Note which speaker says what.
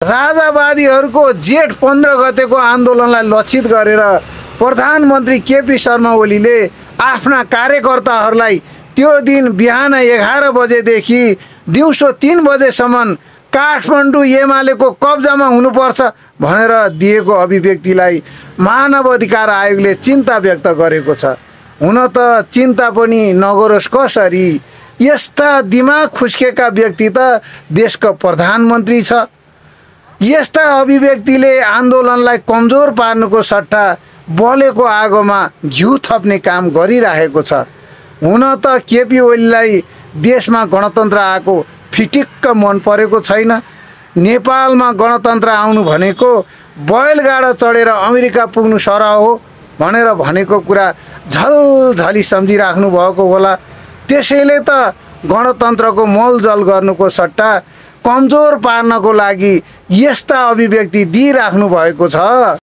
Speaker 1: राजावादीहरूको जेठ 15 गतेको आन्दोलनलाई लक्षित गरेर प्रधानमन्त्री केपी शर्मा ओलीले आफ्ना कार्यकर्ताहरूलाई त्यो दिन बिहान 11 बजेदेखि दिउँसो 3 बजेसम्म काठमाडौँ एमालेको कब्जामा हुनुपर्छ भनेर दिएको अभिव्यक्तिलाई मानव अधिकार आयोगले चिन्ता व्यक्त गरेको छ। हुन त चिन्ता पनि नगरोस् कसरी, यस्ता दिमाग खुस्केका व्यक्ति त देशको प्रधानमन्त्री छ। यस्ता अभिव्यक्तिले आन्दोलनलाई कमजोर पार्नुको सट्टा बलेको आगोमा घिउ थप्ने काम गरिरहेको छ। हुन त केपी ओलीलाई देशमा गणतन्त्र आएको फिटिक्क मन परेको छैन। नेपालमा गणतन्त्र आउनु भनेको बैलगाडा चढेर अमेरिका पुग्नु सरह हो भनेर भनेको कुरा झलझली सम्झिराख्नु भएको होला। त्यसैले त गणतन्त्रको मलजल गर्नुको सट्टा कमजोर पार्नको लागि यस्ता अभिव्यक्ति दिइराख्नु भएको छ।